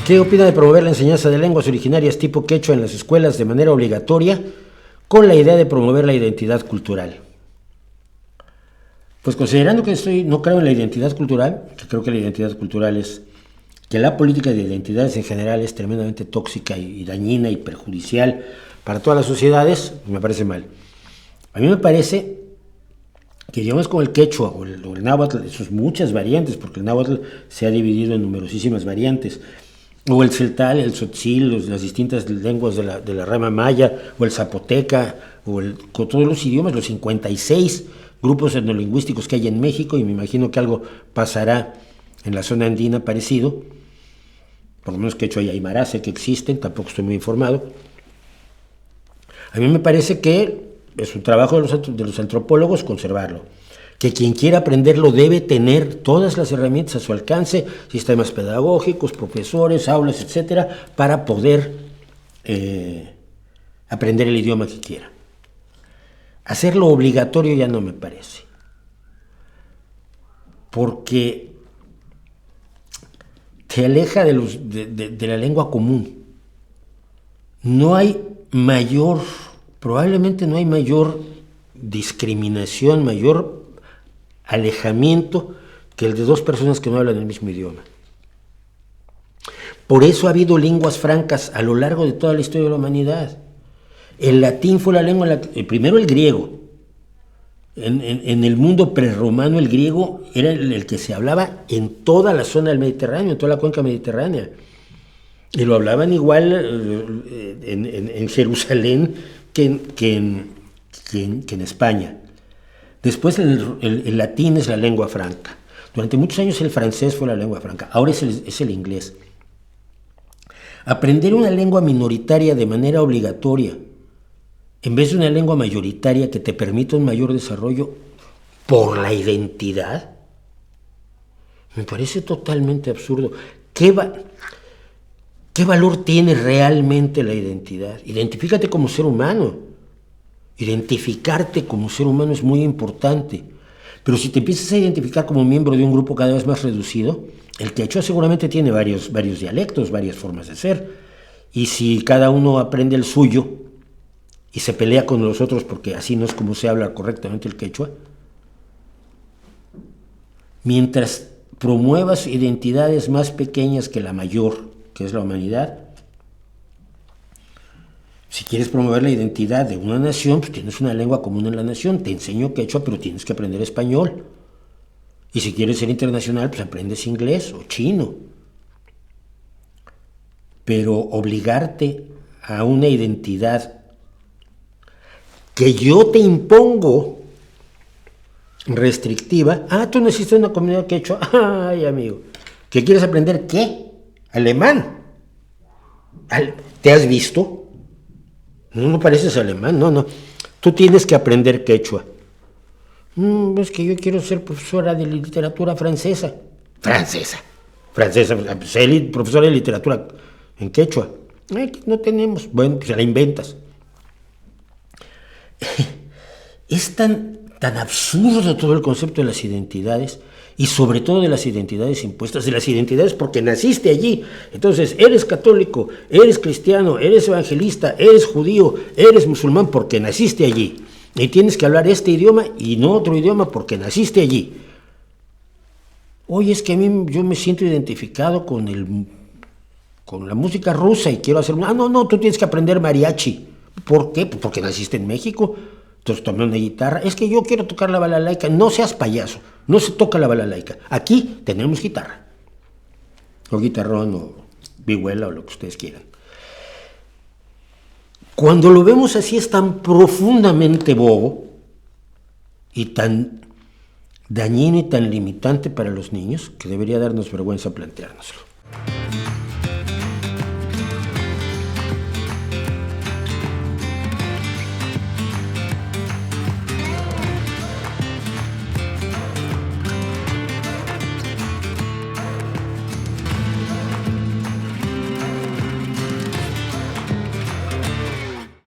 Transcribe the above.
¿Qué opina de promover la enseñanza de lenguas originarias tipo quechua en las escuelas de manera obligatoria con la idea de promover la identidad cultural? Pues considerando que no creo en la identidad cultural, que creo que la identidad cultural es que la política de identidades en general es tremendamente tóxica y dañina y perjudicial para todas las sociedades, me parece mal. A mí me parece que idiomas como el quechua o el náhuatl, sus muchas variantes, porque el náhuatl se ha dividido en numerosísimas variantes, o el celtal, el tzotzil, las distintas lenguas de la rama maya, o el zapoteca, con todos los idiomas, los 56 grupos etnolingüísticos que hay en México, y me imagino que algo pasará en la zona andina parecido, por lo menos quechua y aymara sé que existen, tampoco estoy muy informado. A mí me parece que es un trabajo de los antropólogos conservarlo, que quien quiera aprenderlo debe tener todas las herramientas a su alcance, sistemas pedagógicos, profesores, aulas, etcétera, para poder aprender el idioma que quiera. Hacerlo obligatorio ya no me parece, porque te aleja de la lengua común. No hay probablemente no hay mayor discriminación, mayor alejamiento que el de dos personas que no hablan el mismo idioma. Por eso ha habido lenguas francas a lo largo de toda la historia de la humanidad. El latín fue la lengua, primero el griego. En el mundo prerromano el griego era el que se hablaba en toda la zona del Mediterráneo, en toda la cuenca mediterránea. Y lo hablaban igual en Jerusalén que en España. Después el latín es la lengua franca. Durante muchos años el francés fue la lengua franca, ahora es el inglés. Aprender una lengua minoritaria de manera obligatoria, en vez de una lengua mayoritaria que te permita un mayor desarrollo por la identidad, me parece totalmente absurdo. ¿Qué valor tiene realmente la identidad? Identifícate como ser humano. Identificarte como ser humano es muy importante. Pero si te empiezas a identificar como miembro de un grupo cada vez más reducido, el quechua seguramente tiene varios dialectos, varias formas de ser. Y si cada uno aprende el suyo y se pelea con los otros porque así no es como se habla correctamente el quechua, mientras promuevas identidades más pequeñas que la mayor, que es la humanidad, si quieres promover la identidad de una nación, pues tienes una lengua común en la nación. Te enseño quechua, pero tienes que aprender español. Y si quieres ser internacional, pues aprendes inglés o chino. Pero obligarte a una identidad que yo te impongo restrictiva. Tú naciste en una comunidad quechua. Ay, amigo. ¿Qué quieres aprender? ¿Qué? ¿Alemán? ¿Te has visto? No pareces alemán, no. Tú tienes que aprender quechua. Es que yo quiero ser profesora de literatura francesa. Francesa. Ser profesora de literatura en quechua. No tenemos. Bueno, pues la inventas. Es tan absurdo todo el concepto de las identidades, y sobre todo de las identidades impuestas, de las identidades porque naciste allí. Entonces, eres católico, eres cristiano, eres evangelista, eres judío, eres musulmán porque naciste allí. Y tienes que hablar este idioma y no otro idioma porque naciste allí. Oye, es que a mí yo me siento identificado con la música rusa y quiero hacer no, tú tienes que aprender mariachi. ¿Por qué? Pues porque naciste en México. Entonces tomé una guitarra. Es que yo quiero tocar la balalaica. No seas payaso. No se toca la balalaica. Aquí tenemos guitarra. O guitarrón o vihuela o lo que ustedes quieran. Cuando lo vemos así es tan profundamente bobo y tan dañino y tan limitante para los niños que debería darnos vergüenza planteárnoslo.